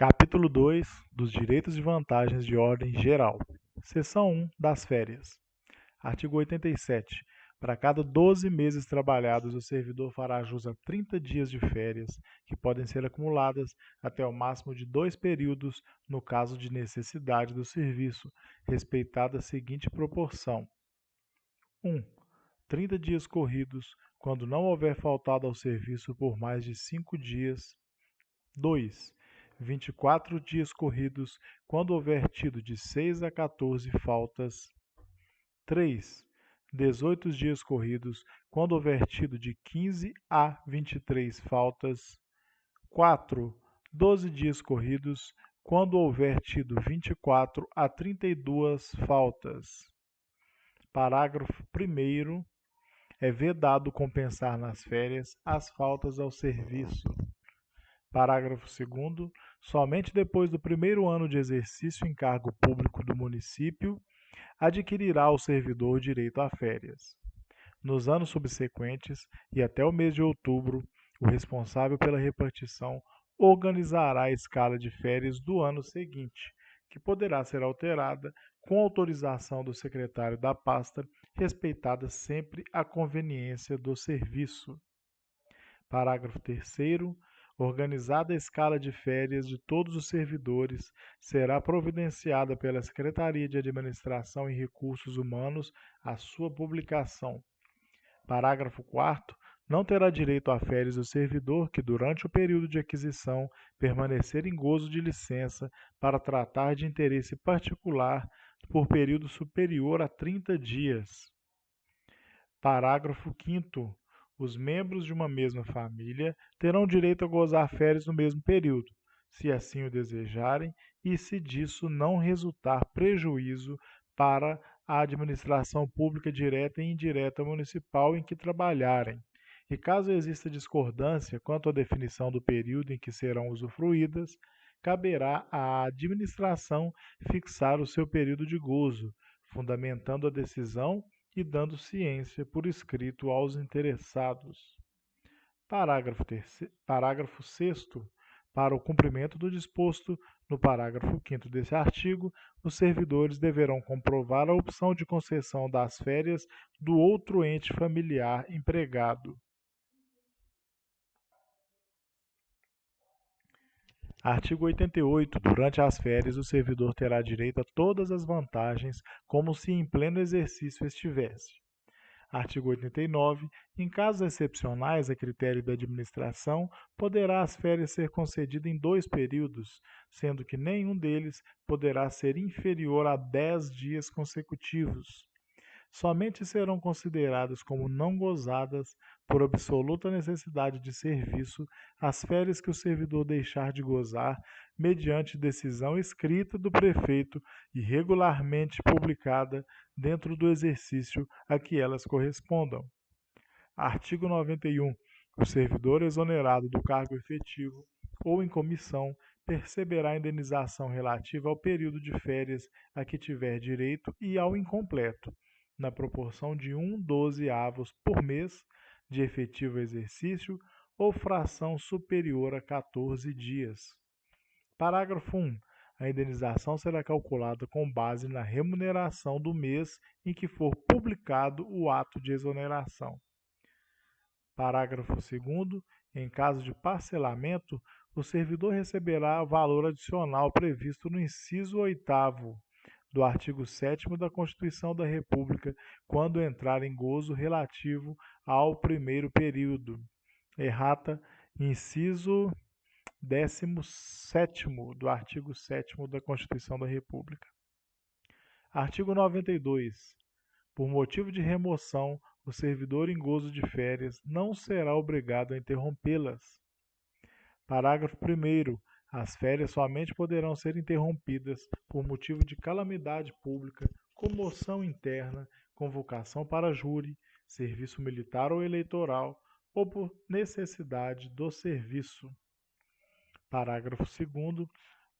Capítulo 2 dos direitos e vantagens de ordem geral. Seção 1 das férias. Artigo 87. Para cada 12 meses trabalhados, o servidor fará jus a 30 dias de férias, que podem ser acumuladas até o máximo de 2 períodos no caso de necessidade do serviço, respeitada a seguinte proporção: 1. 30 dias corridos, quando não houver faltado ao serviço por mais de 5 dias. 2. 24 dias corridos, quando houver tido de 6 a 14 faltas. 3. 18 dias corridos, quando houver tido de 15 a 23 faltas. 4. 12 dias corridos, quando houver tido 24 a 32 faltas. Parágrafo 1º. É vedado compensar nas férias as faltas ao serviço. Parágrafo 2º. Somente depois do primeiro ano de exercício em cargo público do município adquirirá o servidor direito a férias. Nos anos subsequentes e até o mês de outubro, o responsável pela repartição organizará a escala de férias do ano seguinte, que poderá ser alterada com autorização do secretário da pasta, respeitada sempre a conveniência do serviço. Parágrafo 3º. Organizada a escala de férias de todos os servidores, será providenciada pela Secretaria de Administração e Recursos Humanos a sua publicação. Parágrafo 4º. Não terá direito a férias o servidor que, durante o período de aquisição, permanecer em gozo de licença para tratar de interesse particular por período superior a 30 dias. Parágrafo 5º. Os membros de uma mesma família terão direito a gozar férias no mesmo período, se assim o desejarem e se disso não resultar prejuízo para a administração pública direta e indireta municipal em que trabalharem. E caso exista discordância quanto à definição do período em que serão usufruídas, caberá à administração fixar o seu período de gozo, fundamentando a decisão e dando ciência por escrito aos interessados. Parágrafo 6º. Para o cumprimento do disposto no parágrafo 5º deste artigo, os servidores deverão comprovar a opção de concessão das férias do outro ente familiar empregado. Artigo 88. Durante as férias, o servidor terá direito a todas as vantagens, como se em pleno exercício estivesse. Artigo 89. Em casos excepcionais, a critério da administração, poderá as férias ser concedidas em 2 períodos, sendo que nenhum deles poderá ser inferior a 10 dias consecutivos. Somente serão consideradas como não gozadas, por absoluta necessidade de serviço, as férias que o servidor deixar de gozar, mediante decisão escrita do prefeito e regularmente publicada dentro do exercício a que elas correspondam. Artigo 91. O servidor exonerado do cargo efetivo ou em comissão perceberá a indenização relativa ao período de férias a que tiver direito e ao incompleto, na proporção de 1/12 por mês de efetivo exercício ou fração superior a 14 dias. Parágrafo 1. A indenização será calculada com base na remuneração do mês em que for publicado o ato de exoneração. Parágrafo 2º. Em caso de parcelamento, o servidor receberá valor adicional previsto no inciso 8º do artigo 7º da Constituição da República, quando entrar em gozo relativo ao primeiro período. Errata, inciso 17º do artigo 7º da Constituição da República. Artigo 92. Por motivo de remoção, o servidor em gozo de férias não será obrigado a interrompê-las. Parágrafo 1º. As férias somente poderão ser interrompidas por motivo de calamidade pública, comoção interna, convocação para júri, serviço militar ou eleitoral, ou por necessidade do serviço. Parágrafo 2º.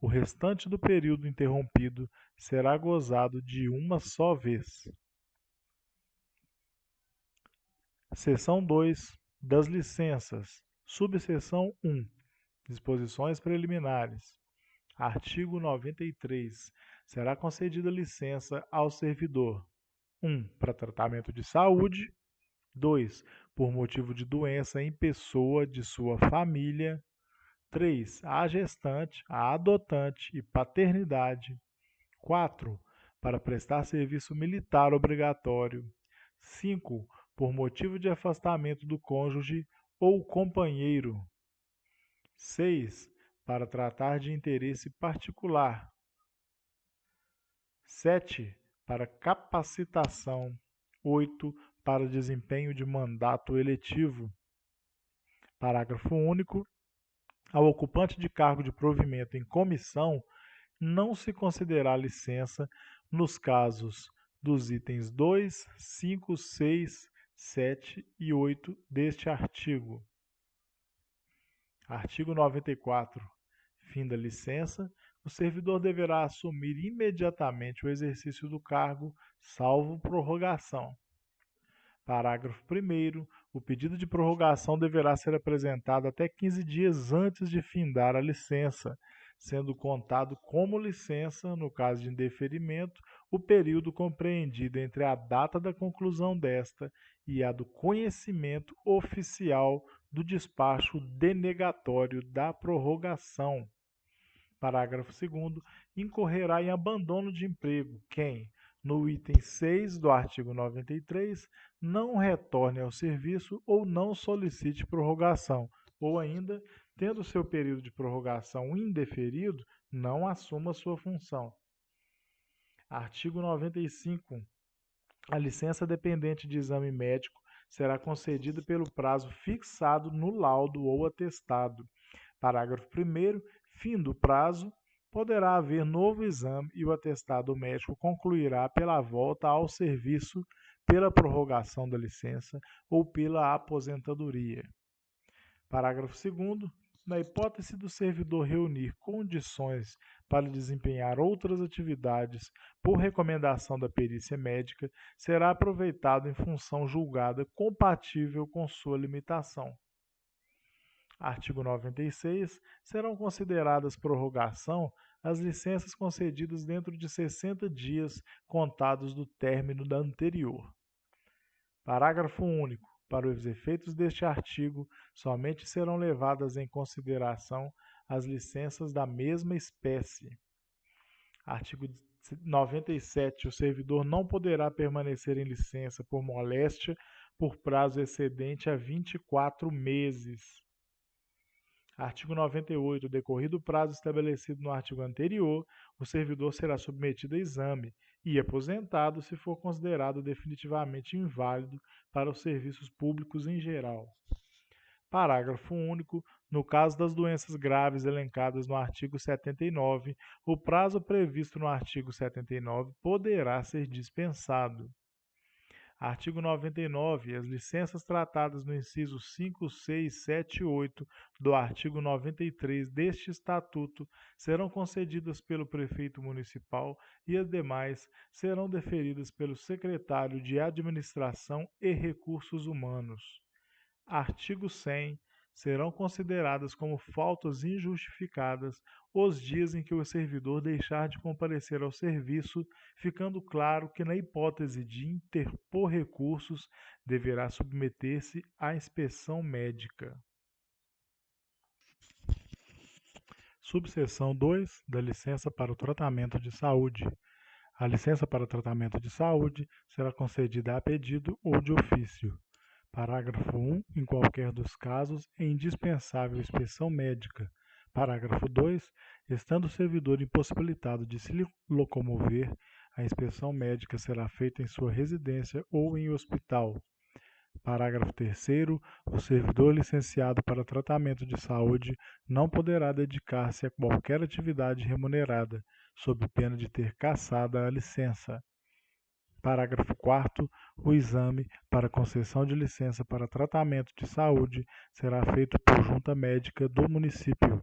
O restante do período interrompido será gozado de uma só vez. Seção 2 das licenças. Subseção 1. Disposições preliminares. Artigo 93. Será concedida licença ao servidor: 1. Para tratamento de saúde. 2. Por motivo de doença em pessoa de sua família. 3. A gestante, a adotante e paternidade. 4. Para prestar serviço militar obrigatório. 5. Por motivo de afastamento do cônjuge ou companheiro. 6. Para tratar de interesse particular. 7. Para capacitação. 8. Para desempenho de mandato eletivo. Parágrafo único. Ao ocupante de cargo de provimento em comissão, não se considerará licença nos casos dos itens 2, 5, 6, 7 e 8 deste artigo. Artigo 94. Fim da licença, o servidor deverá assumir imediatamente o exercício do cargo, salvo prorrogação. Parágrafo 1º. O pedido de prorrogação deverá ser apresentado até 15 dias antes de findar a licença, sendo contado como licença, no caso de indeferimento, o período compreendido entre a data da conclusão desta e a do conhecimento oficial do despacho denegatório da prorrogação. Parágrafo 2º. Incorrerá em abandono de emprego quem, no item 6 do artigo 93, não retorne ao serviço ou não solicite prorrogação, ou ainda, tendo seu período de prorrogação indeferido, não assuma sua função. Artigo 95. A licença dependente de exame médico será concedida pelo prazo fixado no laudo ou atestado. Parágrafo 1º. Fim do prazo, poderá haver novo exame e o atestado médico concluirá pela volta ao serviço, pela prorrogação da licença ou pela aposentadoria. Parágrafo 2º. Na hipótese do servidor reunir condições para desempenhar outras atividades por recomendação da perícia médica, será aproveitado em função julgada compatível com sua limitação. Artigo 96. Serão consideradas prorrogação as licenças concedidas dentro de 60 dias contados do término da anterior. Parágrafo único. Para os efeitos deste artigo, somente serão levadas em consideração as licenças da mesma espécie. Artigo 97. O servidor não poderá permanecer em licença por moléstia por prazo excedente a 24 meses. Artigo 98. Decorrido o prazo estabelecido no artigo anterior, o servidor será submetido a exame e aposentado se for considerado definitivamente inválido para os serviços públicos em geral. Parágrafo único. No caso das doenças graves elencadas no artigo 79, o prazo previsto no artigo 79 poderá ser dispensado. Artigo 99. As licenças tratadas no inciso 5, 6, 7 e 8 do artigo 93 deste Estatuto serão concedidas pelo prefeito municipal e as demais serão deferidas pelo secretário de Administração e Recursos Humanos. Artigo 100. Serão consideradas como faltas injustificadas os dias em que o servidor deixar de comparecer ao serviço, ficando claro que, na hipótese de interpor recursos, deverá submeter-se à inspeção médica. Subseção 2 da licença para o tratamento de saúde. A licença para o tratamento de saúde será concedida a pedido ou de ofício. Parágrafo 1. Em qualquer dos casos, é indispensável inspeção médica. Parágrafo 2. Estando o servidor impossibilitado de se locomover, a inspeção médica será feita em sua residência ou em hospital. Parágrafo 3º. O servidor licenciado para tratamento de saúde não poderá dedicar-se a qualquer atividade remunerada, sob pena de ter cassada a licença. Parágrafo 4º. O exame para concessão de licença para tratamento de saúde será feito por junta médica do município.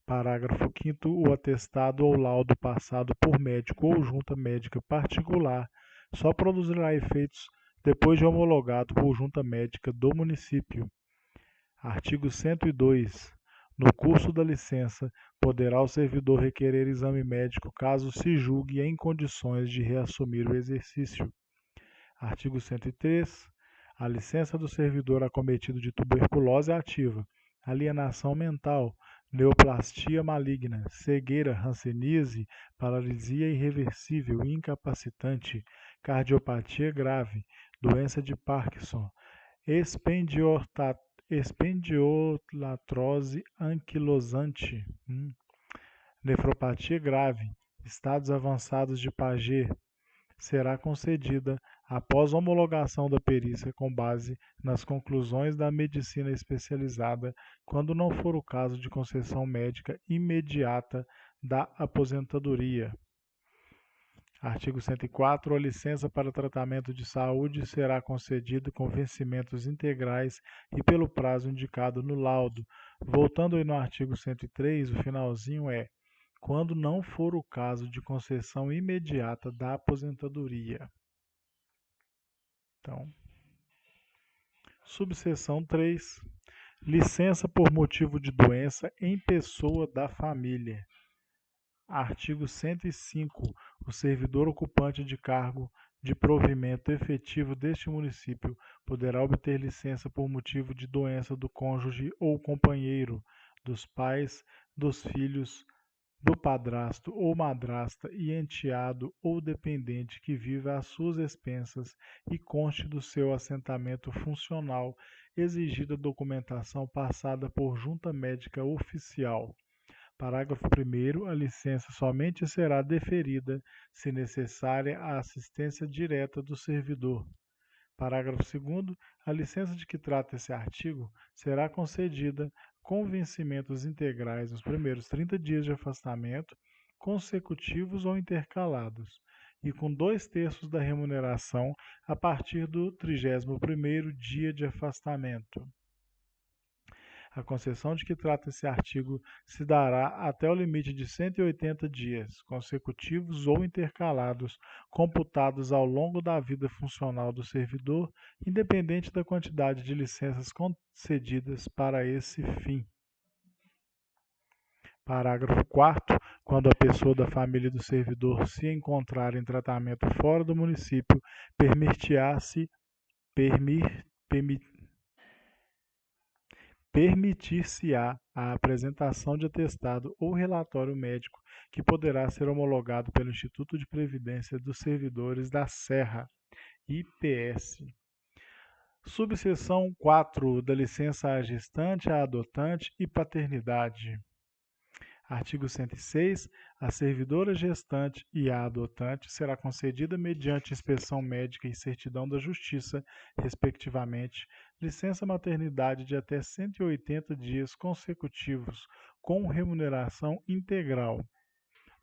Parágrafo 5º. O atestado ou laudo passado por médico ou junta médica particular só produzirá efeitos depois de homologado por junta médica do município. Artigo 102. No curso da licença, poderá o servidor requerer exame médico caso se julgue em condições de reassumir o exercício. Artigo 103. A licença do servidor acometido de tuberculose ativa, alienação mental, neoplastia maligna, cegueira, hanseníase, paralisia irreversível e incapacitante, cardiopatia grave, doença de Parkinson, espendiolatrose anquilosante, nefropatia grave, estados avançados de Paget, será concedida após homologação da perícia com base nas conclusões da medicina especializada, quando não for o caso de concessão médica imediata da aposentadoria. Artigo 104. A licença para tratamento de saúde será concedida com vencimentos integrais e pelo prazo indicado no laudo. Voltando aí no artigo 103, o finalzinho é: quando não for o caso de concessão imediata da aposentadoria. Então, subseção 3. Licença por motivo de doença em pessoa da família. Artigo 105. O servidor ocupante de cargo de provimento efetivo deste município poderá obter licença por motivo de doença do cônjuge ou companheiro, dos pais, dos filhos, do padrasto ou madrasta e enteado ou dependente que viva às suas expensas e conste do seu assentamento funcional, exigida documentação passada por junta médica oficial. Parágrafo 1º. A licença somente será deferida se necessária a assistência direta do servidor. Parágrafo 2º. A licença de que trata esse artigo será concedida com vencimentos integrais nos primeiros 30 dias de afastamento, consecutivos ou intercalados, e com 2/3 da remuneração a partir do 31º dia de afastamento. A concessão de que trata esse artigo se dará até o limite de 180 dias, consecutivos ou intercalados, computados ao longo da vida funcional do servidor, independente da quantidade de licenças concedidas para esse fim. Parágrafo 4º. Quando a pessoa da família do servidor se encontrar em tratamento fora do município, permitir-se-á a apresentação de atestado ou relatório médico que poderá ser homologado pelo Instituto de Previdência dos Servidores da Serra, IPS. Subseção 4. Da licença à gestante, à adotante e paternidade. Artigo 106. A servidora gestante e a adotante será concedida mediante inspeção médica e certidão da Justiça, respectivamente, licença maternidade de até 180 dias consecutivos, com remuneração integral.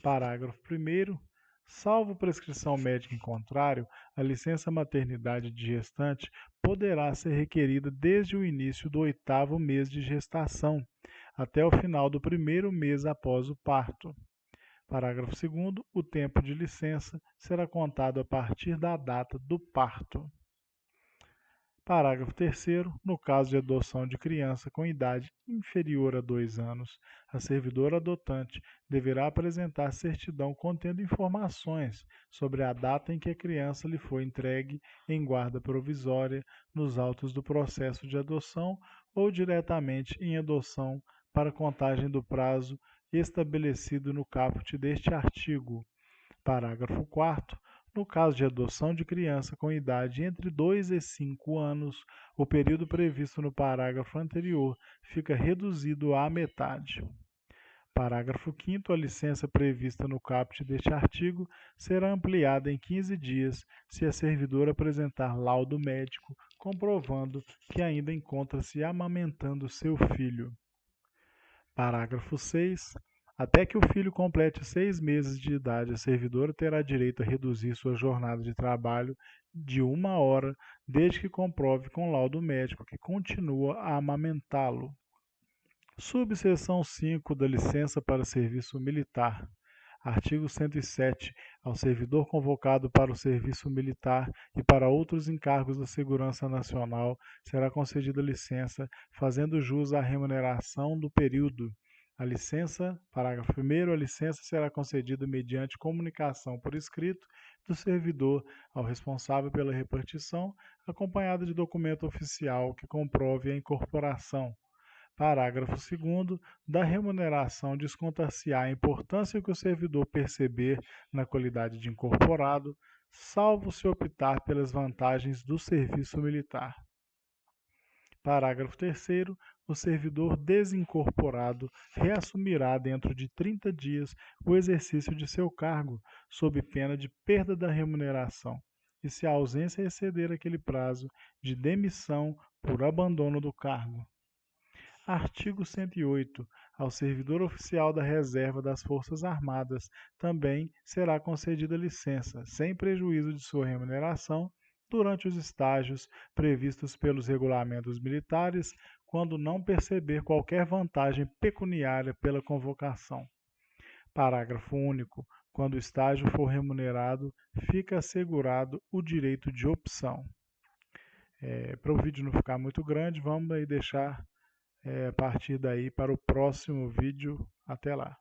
Parágrafo 1º. Salvo prescrição médica em contrário, a licença maternidade de gestante poderá ser requerida desde o início do 8º mês de gestação, até o final do 1º mês após o parto. Parágrafo 2º. O tempo de licença será contado a partir da data do parto. Parágrafo 3º. No caso de adoção de criança com idade inferior a 2 anos, a servidora adotante deverá apresentar certidão contendo informações sobre a data em que a criança lhe foi entregue em guarda provisória nos autos do processo de adoção ou diretamente em adoção para contagem do prazo estabelecido no caput deste artigo. Parágrafo 4º. No caso de adoção de criança com idade entre 2 e 5 anos, o período previsto no parágrafo anterior fica reduzido à metade. Parágrafo 5º. A licença prevista no caput deste artigo será ampliada em 15 dias se a servidora apresentar laudo médico comprovando que ainda encontra-se amamentando seu filho. Parágrafo 6º. Até que o filho complete 6 meses de idade, a servidora terá direito a reduzir sua jornada de trabalho de 1 hora, desde que comprove com laudo médico que continua a amamentá-lo. Subseção 5 da licença para serviço militar. Artigo 107. Ao servidor convocado para o serviço militar e para outros encargos da segurança nacional será concedida licença, fazendo jus à remuneração do período. A licença, parágrafo 1º, a licença será concedida mediante comunicação por escrito do servidor ao responsável pela repartição, acompanhada de documento oficial que comprove a incorporação. Parágrafo 2º. Da remuneração descontar-se-á a importância que o servidor perceber na qualidade de incorporado, salvo se optar pelas vantagens do serviço militar. Parágrafo 3º. O servidor desincorporado reassumirá dentro de 30 dias o exercício de seu cargo, sob pena de perda da remuneração, e se a ausência exceder aquele prazo, de demissão por abandono do cargo. Artigo 108. Ao servidor oficial da reserva das Forças Armadas também será concedida licença, sem prejuízo de sua remuneração, durante os estágios previstos pelos regulamentos militares, quando não perceber qualquer vantagem pecuniária pela convocação. Parágrafo único. Quando o estágio for remunerado, fica assegurado o direito de opção. Para o vídeo não ficar muito grande, vamos aí deixar a partir daí para o próximo vídeo. Até lá!